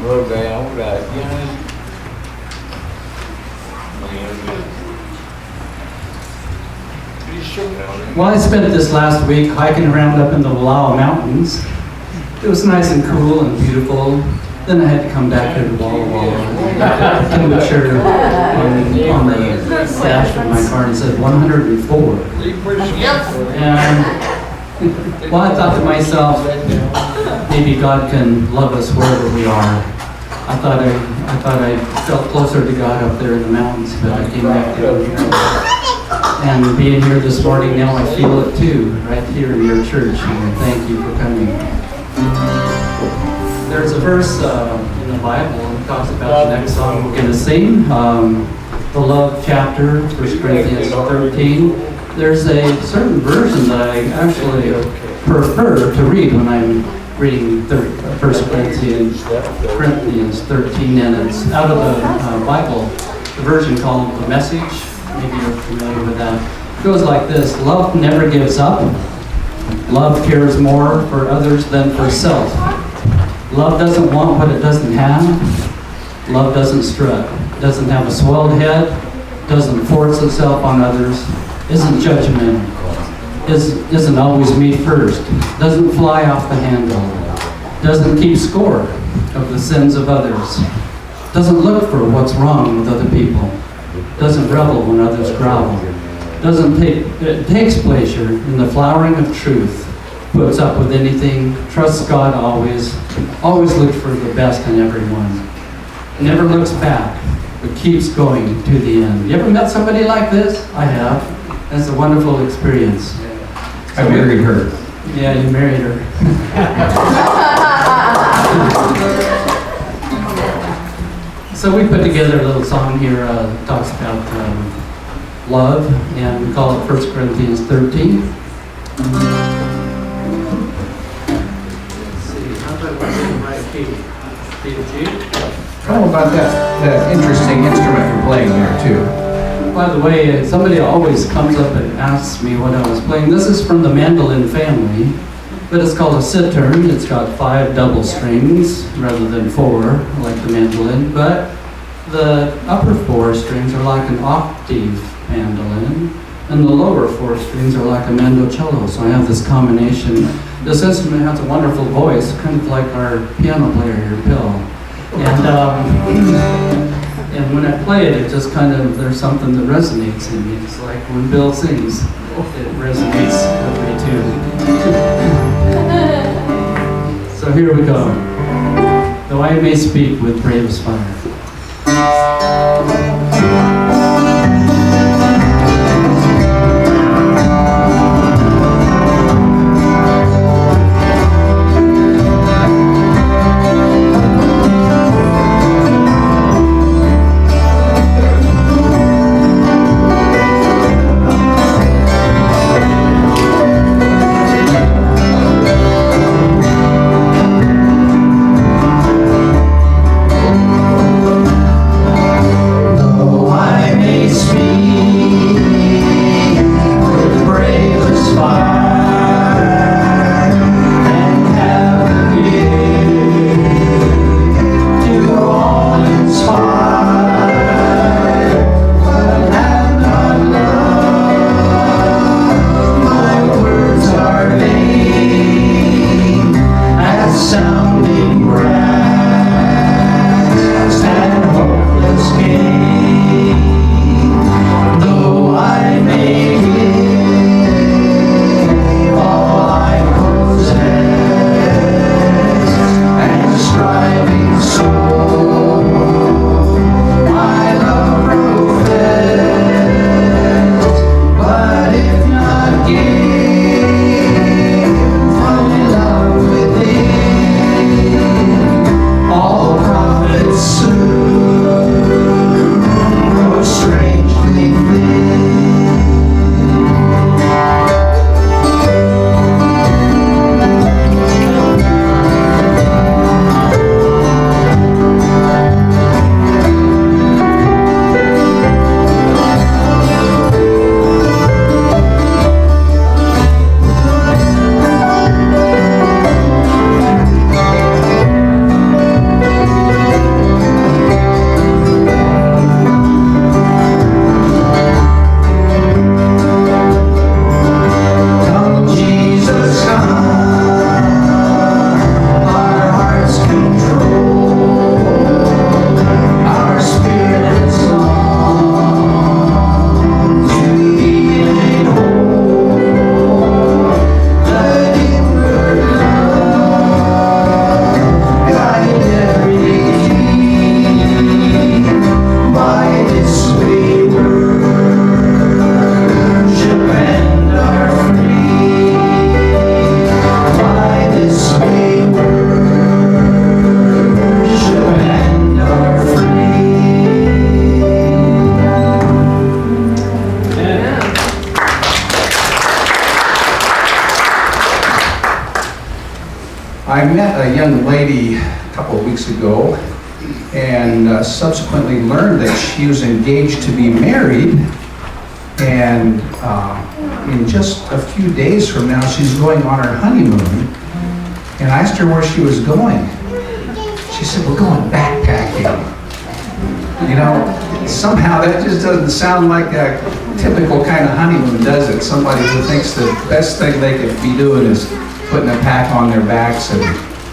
rồi về ông là chứ. Well, I spent this last week hiking around up in the Walla Walla mountains. It was nice and cool and beautiful. Then I had to come back here to Walla Walla. Temperature on the dash of my car and said 104. And well, I thought to myself, maybe God can love us wherever we are. I thought I felt closer to God up there in the mountains, but I came back down here. And being here this morning, now I feel it too, right here in your church. And thank you for coming. There's a verse in the Bible that talks about the next song we're going to sing, the love chapter, 1 Corinthians 13. There's a certain version that I actually prefer to read when I'm reading 1 Corinthians 13, and it's out of the Bible, the version called The Message. Maybe you're familiar with that. It goes like this: love never gives up. Love cares more for others than for self. Love doesn't want what it doesn't have. Love doesn't strut, doesn't have a swelled head, doesn't force itself on others, isn't judgmental, isn't always me first, doesn't fly off the handle, doesn't keep score of the sins of others, doesn't look for what's wrong with other people, doesn't revel when others grovel, takes pleasure in the flowering of truth, puts up with anything, trusts God always looks for the best in everyone, never looks back, but keeps going to the end. You ever met somebody like this? I have. That's a wonderful experience. I married her. Yeah, you married her. So we put together a little song here, talks about love, and we call it 1 Corinthians 13. How about that interesting instrument you're playing there too? By the way, somebody always comes up and asks me what I was playing. This is from the mandolin family, but it's called a citern. It's got 5 double strings rather than 4, like the mandolin, but the upper 4 strings are like an octave mandolin, and the lower 4 strings are like a mandocello, so I have this combination. This instrument has a wonderful voice, kind of like our piano player here, Bill. And when I play it, it just kind of, there's something that resonates in me. It's like when Bill sings, it resonates with me too. So here we go. Though I may speak with bravest fire. Love I met a young lady a couple of weeks ago and subsequently learned that she was engaged to be married. And in just a few days from now, she's going on her honeymoon. And I asked her where she was going. She said, we're going backpacking. You know, somehow that just doesn't sound like a typical kind of honeymoon, does it? Somebody who thinks the best thing they could be doing is putting a pack on their backs and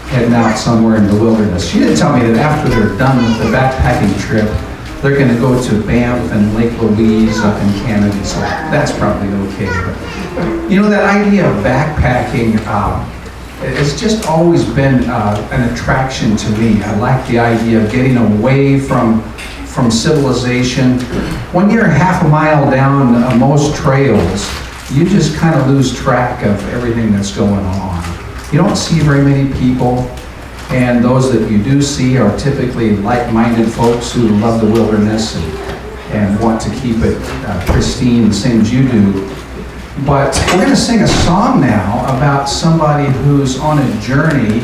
heading out somewhere in the wilderness. She did tell me that after they're done with the backpacking trip, they're going to go to Banff and Lake Louise up in Canada, so that's probably okay. But, you know, that idea of backpacking, it's just always been an attraction to me. I like the idea of getting away from civilization. When you're half a mile down most trails, you just kind of lose track of everything that's going on. You don't see very many people, and those that you do see are typically like-minded folks who love the wilderness and want to keep it pristine, the same as you do. But we're going to sing a song now about somebody who's on a journey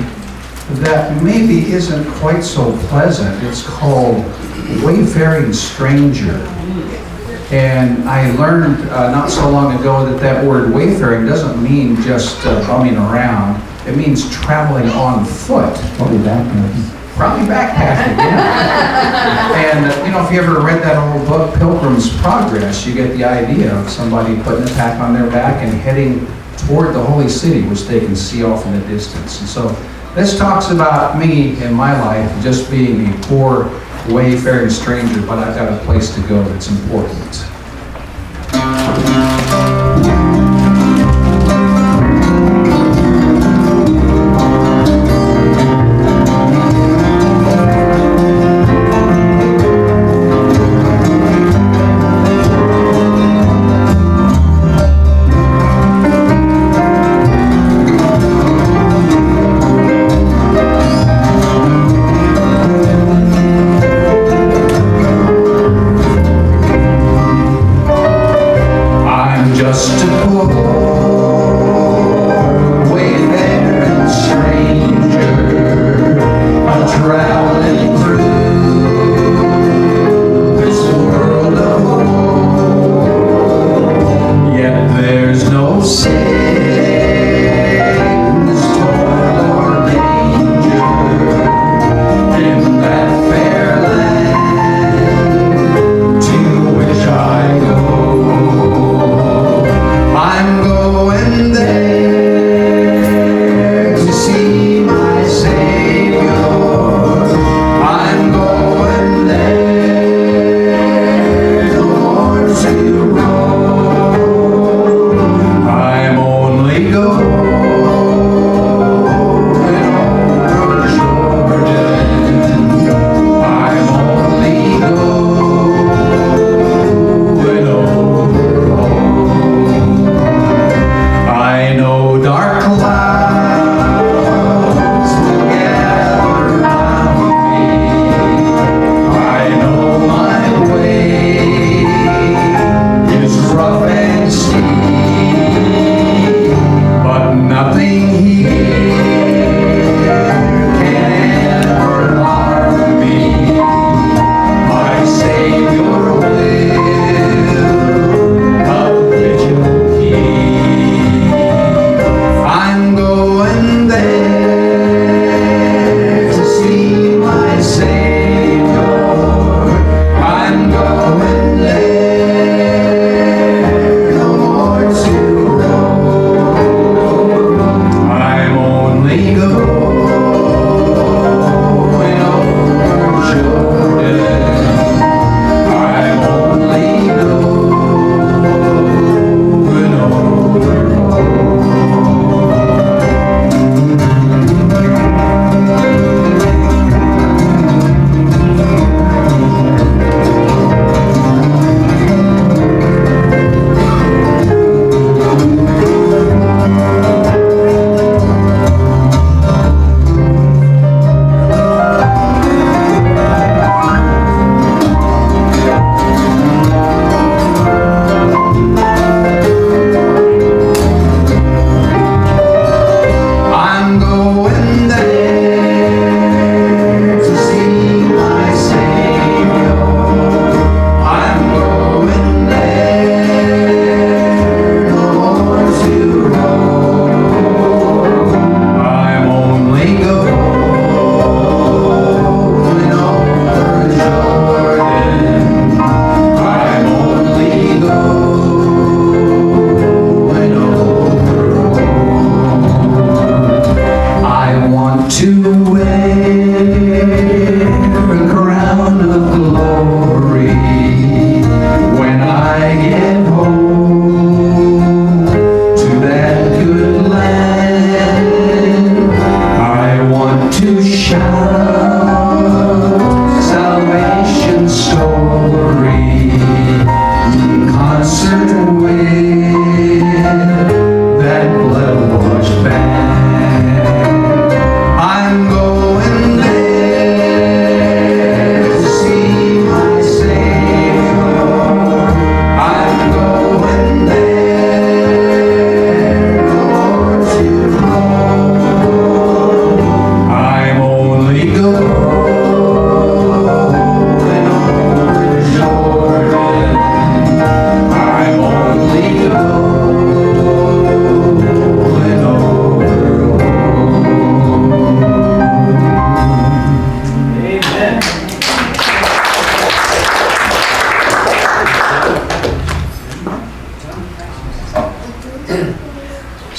that maybe isn't quite so pleasant. It's called Wayfaring Stranger. And I learned not so long ago that word wayfaring doesn't mean just bumming around. It means traveling on foot. Probably backpacking. Probably backpacking, yeah. And you know, if you ever read that old book, Pilgrim's Progress, you get the idea of somebody putting a pack on their back and heading toward the holy city, which they can see off in the distance. And so this talks about me in my life just being a poor wayfaring stranger, but I've got a place to go that's important.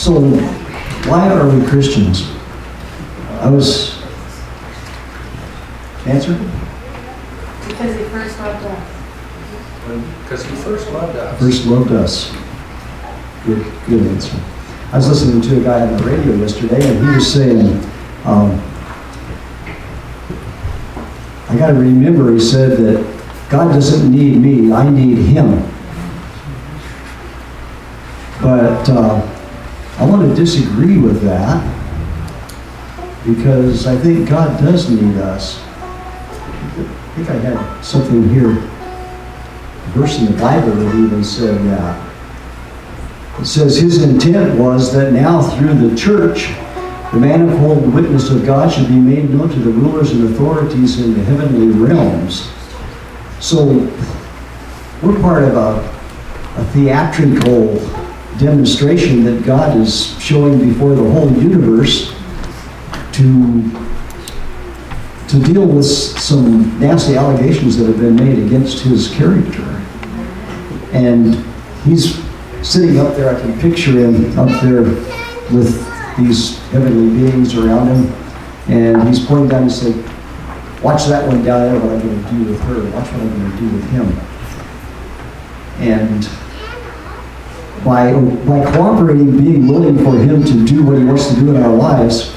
So, why are we Christians? I was answered? Because he first loved us. Because he first loved us. First loved us. Good answer. I was listening to a guy on the radio yesterday, and he was saying, I got to remember, he said that God doesn't need me, I need him. But I want to disagree with that, because I think God does need us. I think I had something here, a verse in the Bible that even said that. It says his intent was that now through the church, the manifold witness of God should be made known to the rulers and authorities in the heavenly realms. So we're part of a theatrical demonstration that God is showing before the whole universe to deal with some nasty allegations that have been made against his character. And he's sitting up there, I can picture him up there with these heavenly beings around him, and he's pointing down and saying, watch that one down there, what I'm going to do with her, watch what I'm going to do with him. And by cooperating, being willing for him to do what he wants to do in our lives,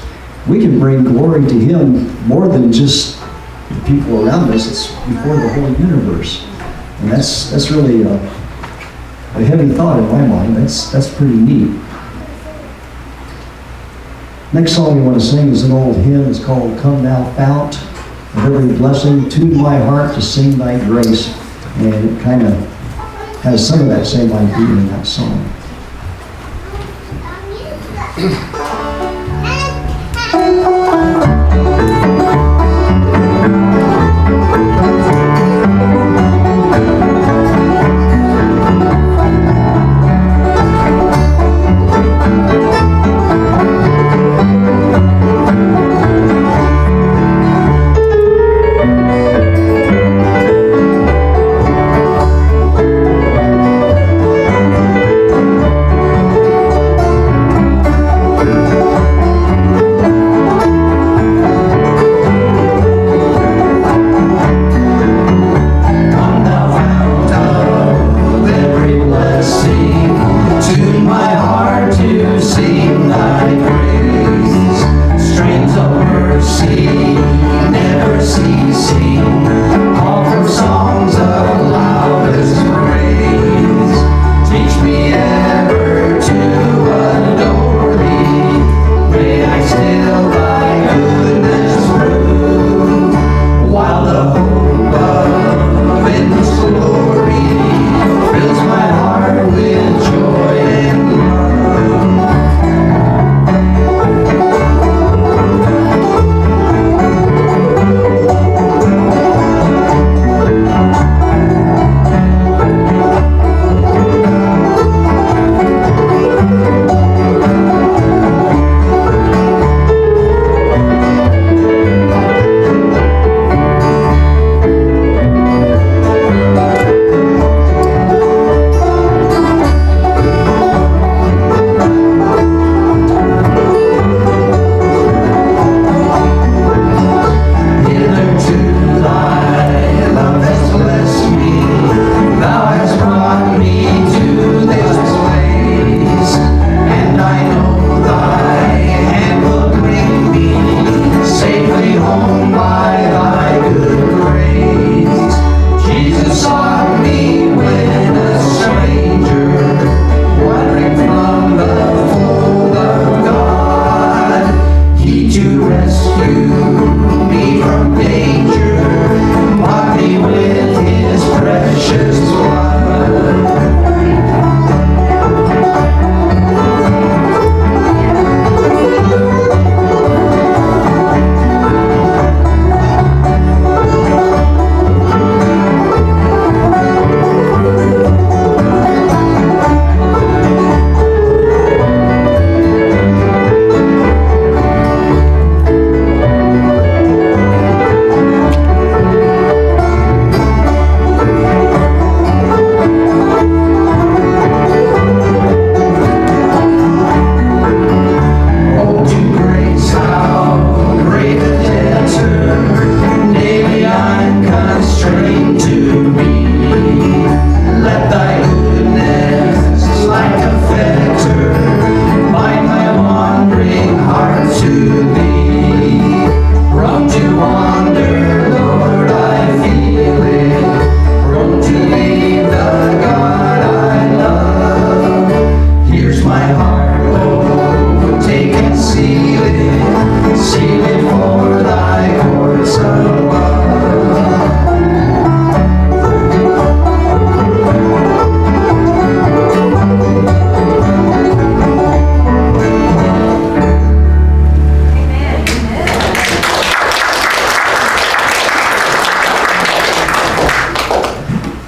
we can bring glory to him more than just the people around us. It's before the whole universe. And that's really a heavy thought in my mind. That's pretty neat. Next song we want to sing is an old hymn. It's called Come Thou Fount of Every Blessing. Tune my heart to sing thy grace. And it kind of has some of that same idea in that song.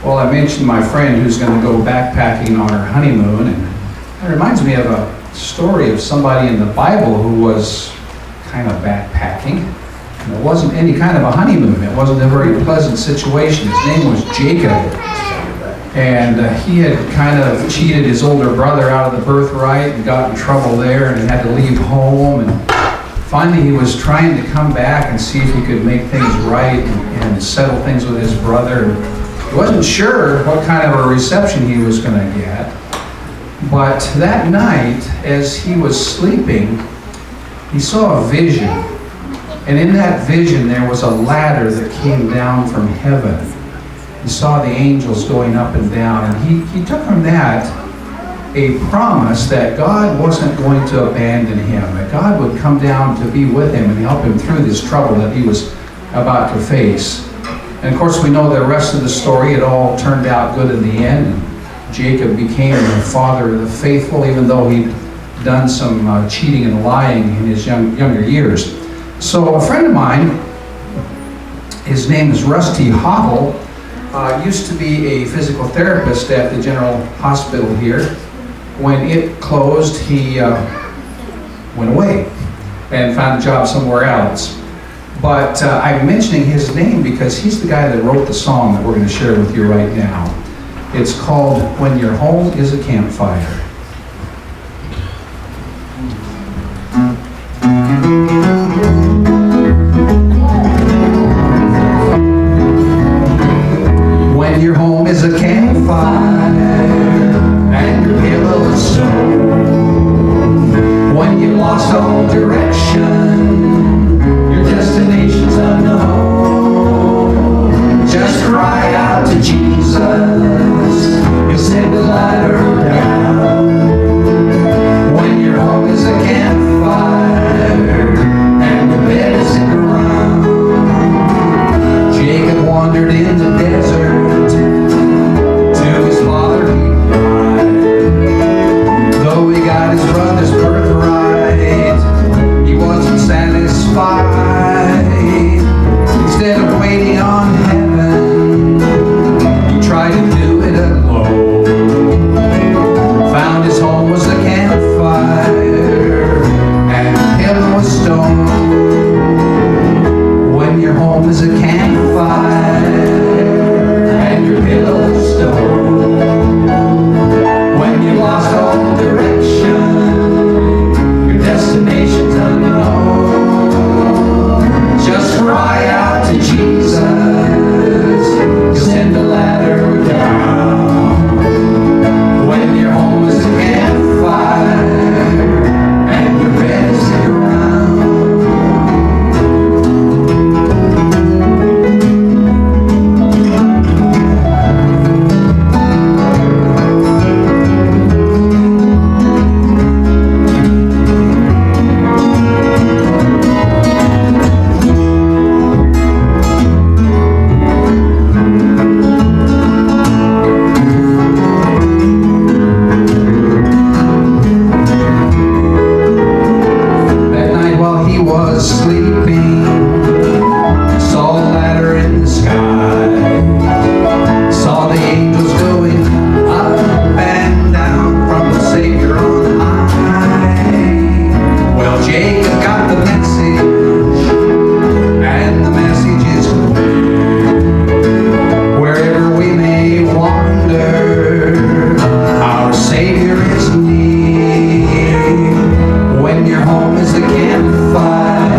Well, I mentioned my friend who's going to go backpacking on her honeymoon, and it reminds me of a story of somebody in the Bible who was kind of backpacking. And it wasn't any kind of a honeymoon. It wasn't a very pleasant situation. His name was Jacob. And he had kind of cheated his older brother out of the birthright and got in trouble there and had to leave home. And finally he was trying to come back and see if he could make things right and settle things with his brother. He wasn't sure what kind of a reception he was going to get. But that night, as he was sleeping, he saw a vision. And in that vision, there was a ladder that came down from heaven. He saw the angels going up and down, and he took from that a promise that God wasn't going to abandon him, that God would come down to be with him and help him through this trouble that he was about to face. And of course, we know the rest of the story. It all turned out good in the end. And Jacob became the father of the faithful, even though he'd done some cheating and lying in his younger years. So a friend of mine, his name is Rusty Hobble, used to be a physical therapist at the General Hospital here. When it closed, he went away and found a job somewhere else. But I'm mentioning his name because he's the guy that wrote the song that we're going to share with you right now. It's called When Your Home is a Campfire. When your home is a campfire and your pillow is stone, when you lost all direction, your destination's unknown, just cry out to Jesus, he'll send a ladder down. When your home is a campfire and your bed is in the ground, Jacob wandered in the desert. To his father he cried. Though he got his brother's birthright, he wasn't satisfied. Instead of waiting on heaven, he tried to do it alone. Found his home was a campfire and a pillow of stone. When your home is a campfire and your pillow of stone, when you lost all direction, your destination's unknown, just cry out to Jesus, he'll send a ladder down. When your home is a campfire and your bed is the ground. That night while he was sleeping, saw a ladder in the sky, saw the angels going up and down from the Savior on high. Well, Jacob got the message, and the message is clear. Wherever we may wander, our Savior is near. When your home is a campfire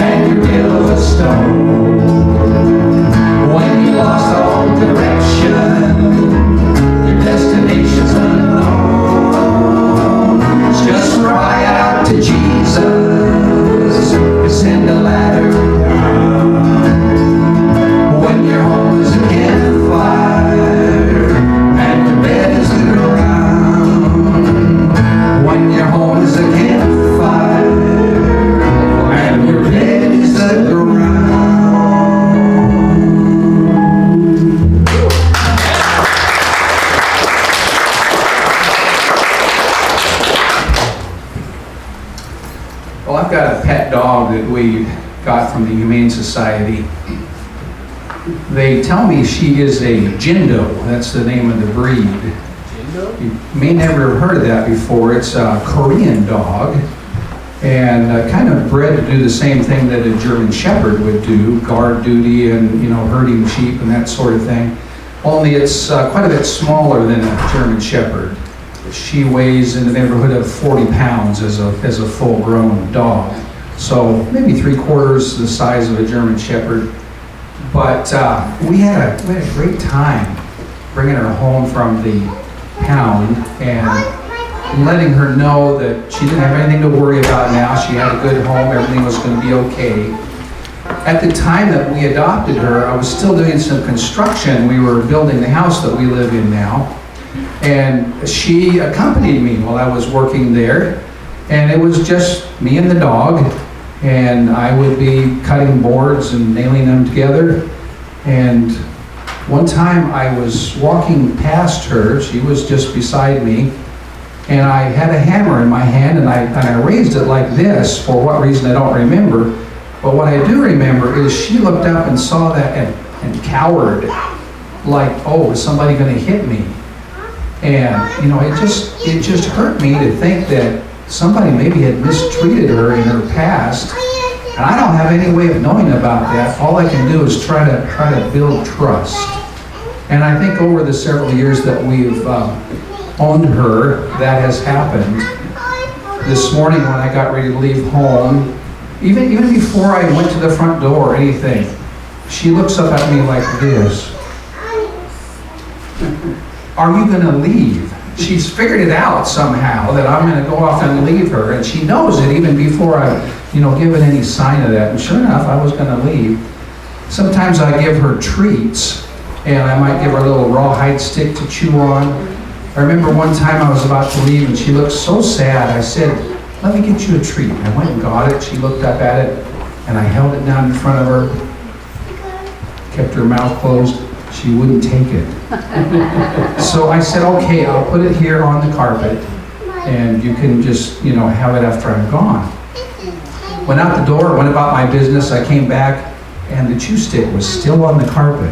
and your pillow of stone, when you lost all direction, your destination's unknown, just cry out to Jesus, he'll send a ladder down. When your home is a campfire and your bed is the ground, when your home is a campfire and your bed is the ground. Well, I've got a pet dog that we got from the Humane Society. They tell me she is a Jindo. That's the name of the breed. You may never have heard of that before. It's a Korean dog, and kind of bred to do the same thing that a German Shepherd would do, guard duty and, herding sheep and that sort of thing. Only it's quite a bit smaller than a German Shepherd. She weighs in the neighborhood of 40 pounds as a full-grown dog. So maybe 3/4 the size of a German Shepherd. But we had a great time bringing her home from the pound and letting her know that she didn't have anything to worry about now. She had a good home, everything was going to be okay. At the time that we adopted her, I was still doing some construction. We were building the house that we live in now. And she accompanied me while I was working there. And it was just me and the dog. And I would be cutting boards and nailing them together. And one time I was walking past her, she was just beside me, and I had a hammer in my hand and I raised it like this. For what reason I don't remember, but what I do remember is she looked up and saw that and cowered, like, oh, is somebody going to hit me? And it just hurt me to think that somebody maybe had mistreated her in her past. And I don't have any way of knowing about that. All I can do is try to build trust. And I think over the several years that we've owned her, that has happened. This morning when I got ready to leave home, even before I went to the front door or anything, she looks up at me like this. Are you going to leave? She's figured it out somehow that I'm going to go off and leave her, and she knows it even before I given any sign of that. And sure enough, I was going to leave. Sometimes I give her treats, and I might give her a little rawhide stick to chew on. I remember one time I was about to leave, and she looked so sad. I said, let me get you a treat. I went and got it. She looked up at it, and I held it down in front of her, kept her mouth closed. She wouldn't take it. So I said, okay, I'll put it here on the carpet, and you can just, have it after I'm gone. Went out the door, went about my business. I came back, and the chew stick was still on the carpet.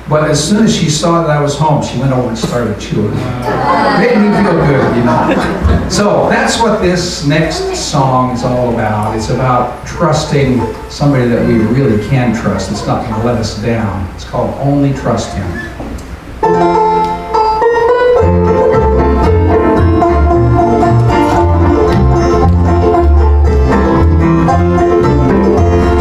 But as soon as she saw that I was home, she went over and started chewing. Made me feel good, So that's what this next song is all about. It's about trusting somebody that we really can trust. It's not going to let us down. It's called Only Trust Him.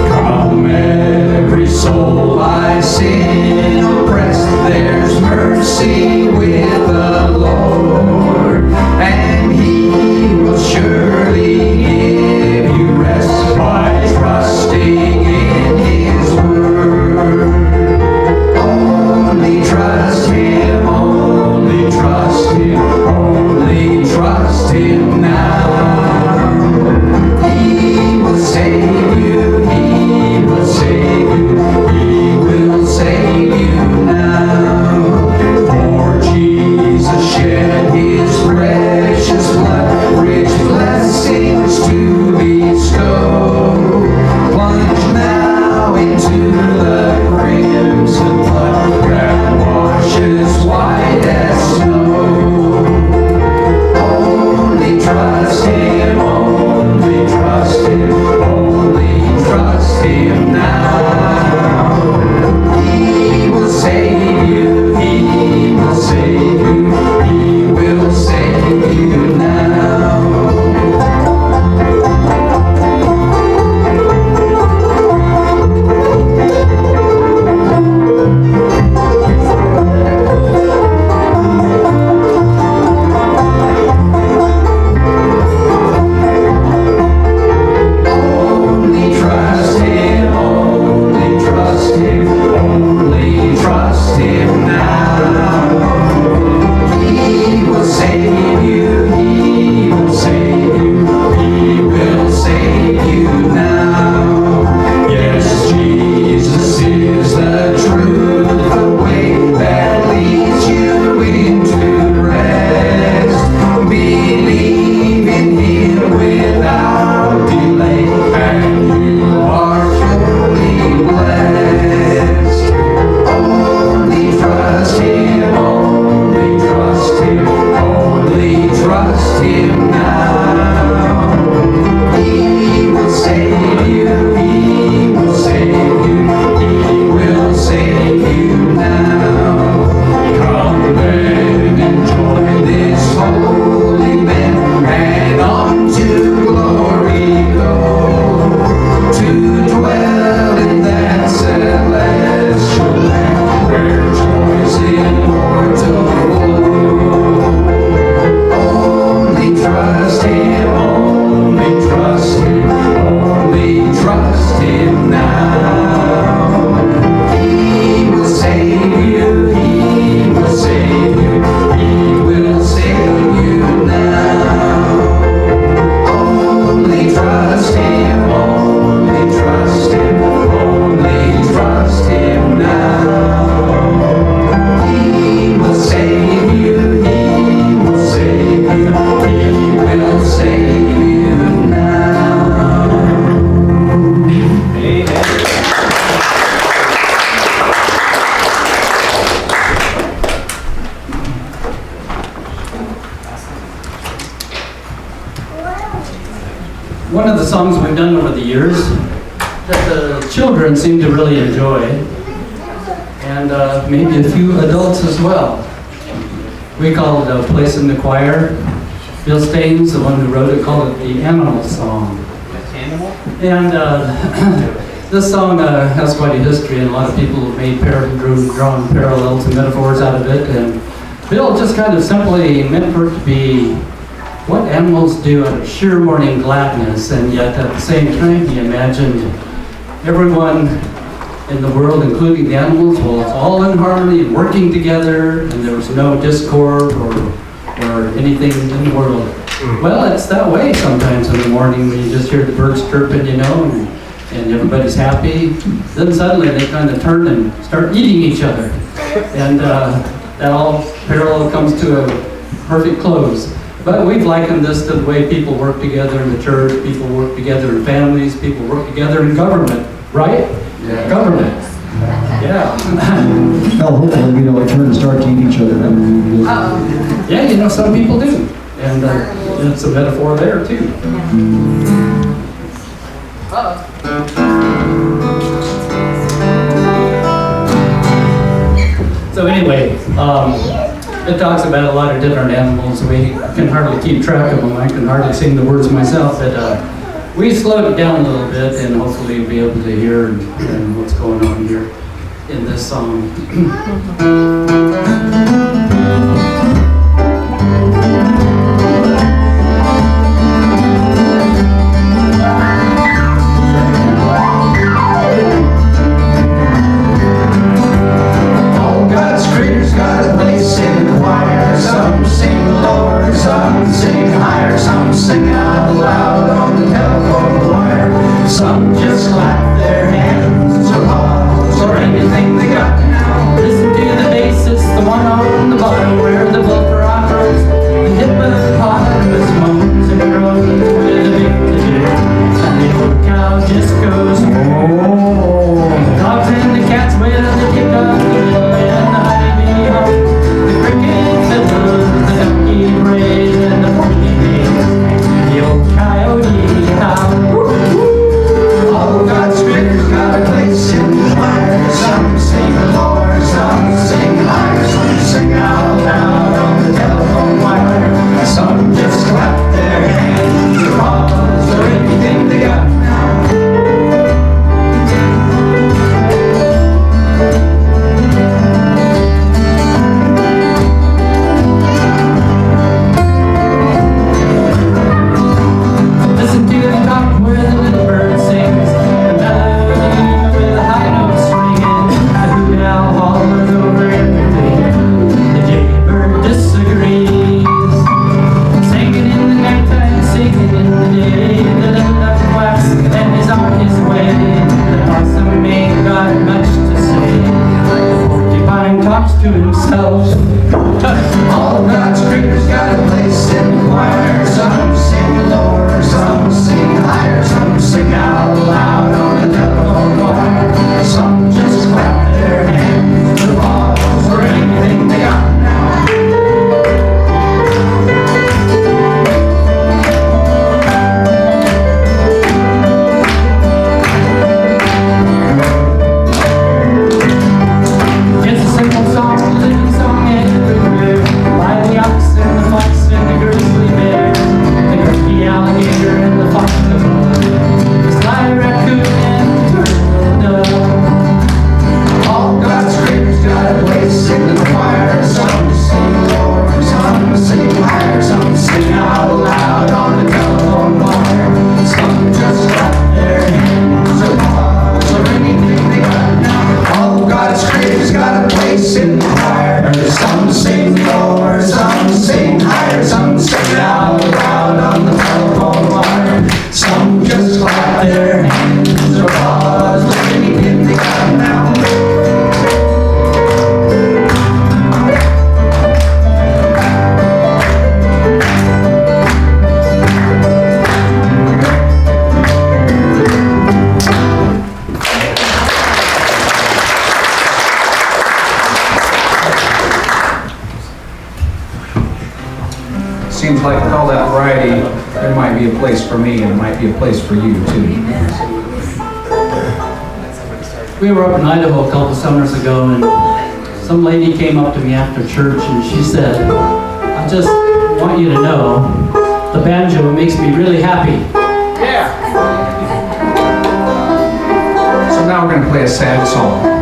Come every soul I sin oppressed, there's mercy with the Lord, and He will surely give you rest by trusting in His word. Only trust Him, only trust Him, only trust Him now. He will save you, He will save you, He will save you. I've done over the years that the children seem to really enjoy, and maybe a few adults as well. We call it a place in the choir. Bill Staines, the one who wrote it, called it the Animal Song. And this song has quite a history, and a lot of people have made drawn parallels and metaphors out of it. And Bill just kind of simply meant for it to be what animals do out of sheer morning gladness, and yet at the same time he imagined everyone in the world, including the animals, was all in harmony and working together, and there was no discord or anything in the world. Well, it's that way sometimes in the morning when you just hear the birds chirping, you know, and everybody's happy. Then suddenly they kind of turn and start eating each other. And that all parallel comes to a perfect close. But we've likened this to the way people work together in the church, people work together in families, people work together in government, right? Yeah. Government. Yeah. Well, hopefully we don't turn and start to eat each other. Yeah, you know, some people do. And it's a metaphor there, too. So anyway, it talks about a lot of different animals. We can hardly keep track of them. I can hardly sing the words myself, but we slowed it down a little bit, and hopefully you'll be able to hear and what's going on here in this song. for me, and it might be a place for you too. We were up in Idaho a couple of summers ago, and some lady came up to me after church, and she said, "I just want you to know, the banjo makes me really happy." Yeah. So now we're going to play a sad song.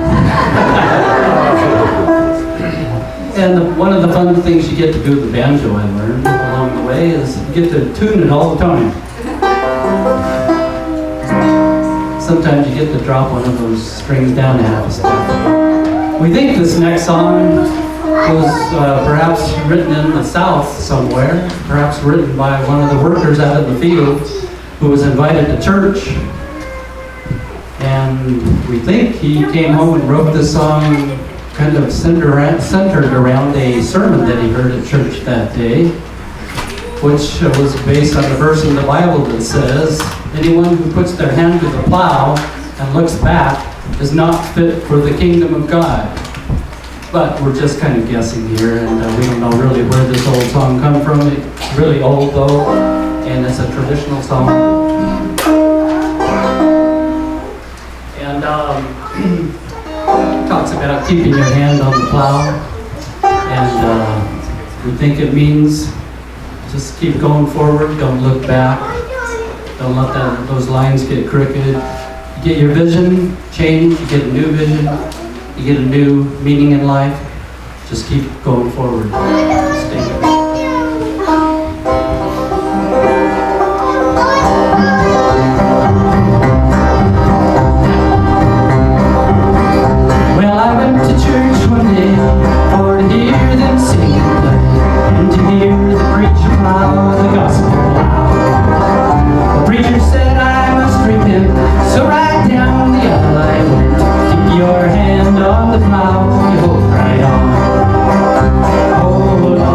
And one of the fun things you get to do with the banjo, I learned along the way, is you get to tune it all the time. Sometimes you get to drop one of those strings down a half a step. We think this next song was perhaps written in the South somewhere, perhaps written by one of the workers out in the field who was invited to church. And we think he came home and wrote this song kind of centered around a sermon that he heard at church that day, which was based on a verse in the Bible that says, "Anyone who puts their hand to the plow and looks back is not fit for the kingdom of God." But we're just kind of guessing here, and we don't know really where this old song comes from. It's really old though, and it's a traditional song. And talks about keeping your hand on the plow, and we think it means just keep going forward, don't look back, don't let those lines get crooked. You get your vision changed, you get a new vision, you get a new meaning in life, just keep going forward. Stay with it. Well, I went to church one day for to hear them sing and play, and to hear the preacher plow the gospel loud. The preacher said I must repent, so right down the aisle I went. Keep your hand on the plow, you hold right on. Hold on.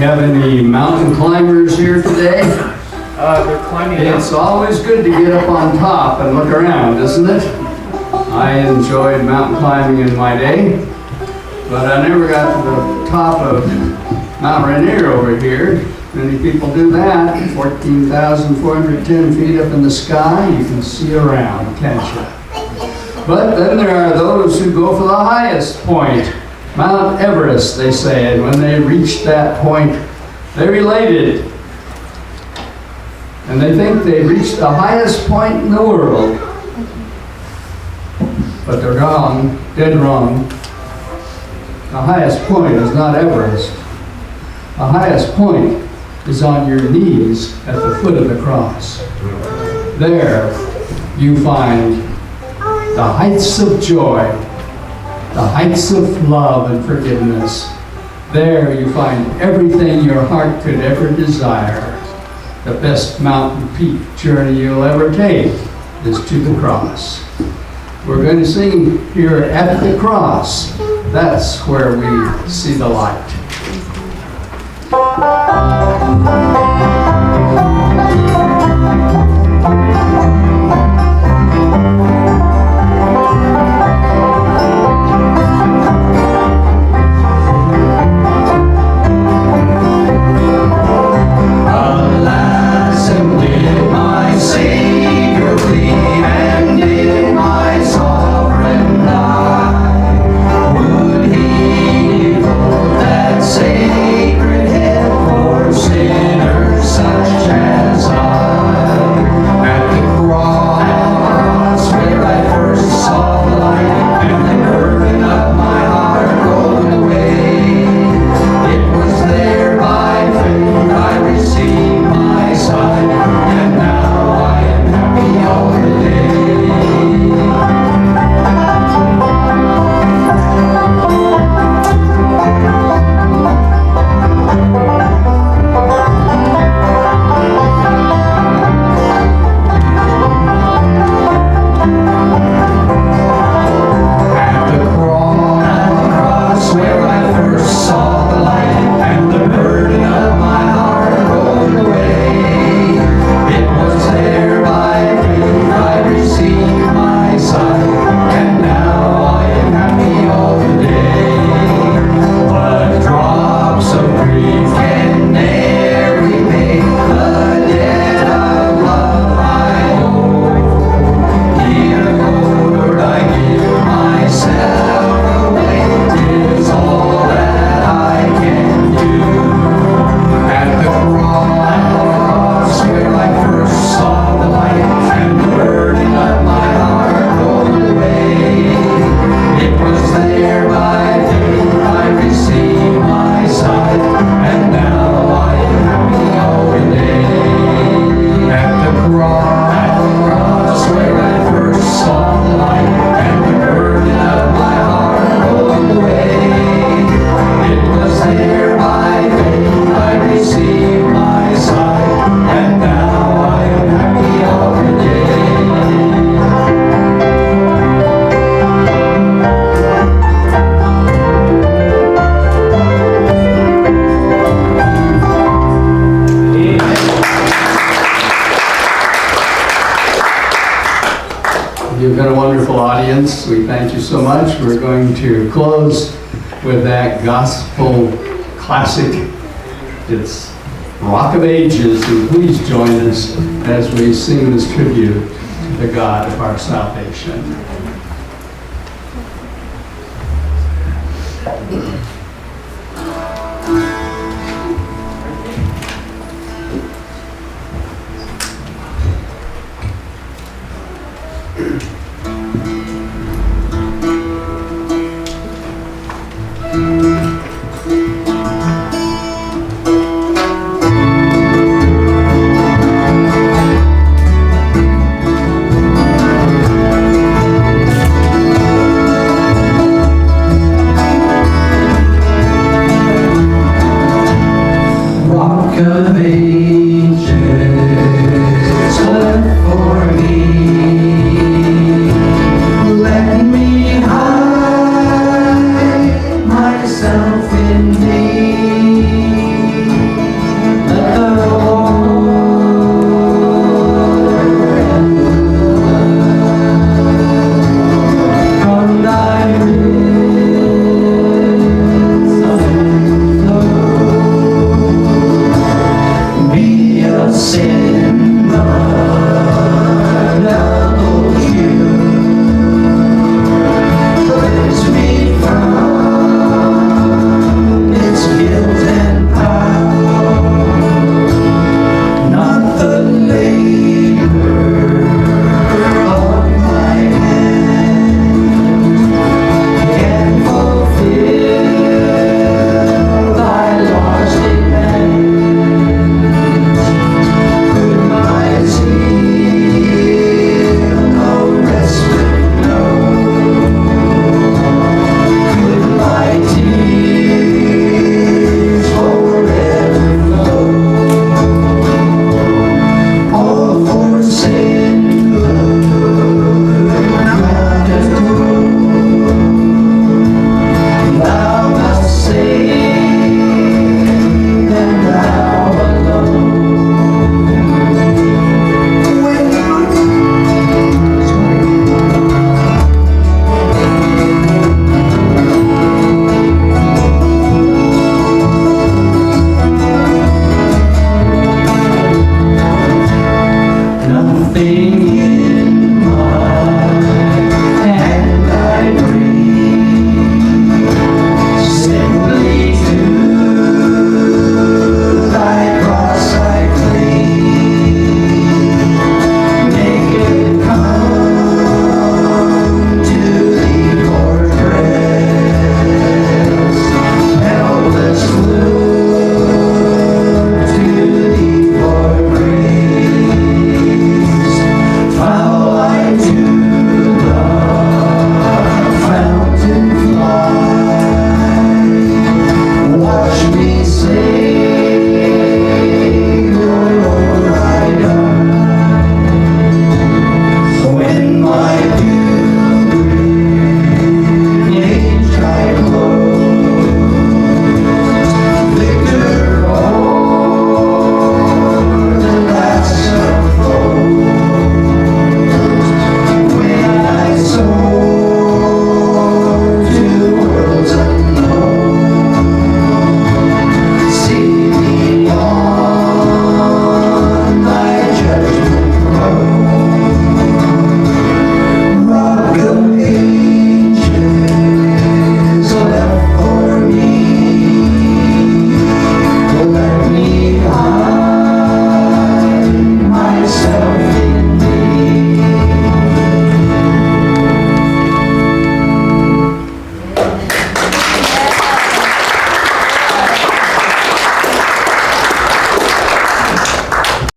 have any mountain climbers here today? They're climbing It's always good to get up on top and look around, isn't it? I enjoyed mountain climbing in my day, but I never got to the top of Mount Rainier over here. Many people do that. 14,410 feet up in the sky, you can see around, can't you? But then there are those who go for the highest point, Mount Everest, they say, and when they reach that point, they're elated. And they think they reached the highest point in the world. But they're wrong, dead wrong. The highest point is not Everest. The highest point is on your knees at the foot of the cross. There you find the heights of joy, the heights of love and forgiveness. There you find everything your heart could ever desire. The best mountain peak journey you'll ever take is to the cross. We're going to sing here at the cross. That's where we see the light. You've been a wonderful audience. We thank you so much. We're going to close with that gospel classic. It's Rock of Ages, and please join us as we sing this tribute to the God of our salvation.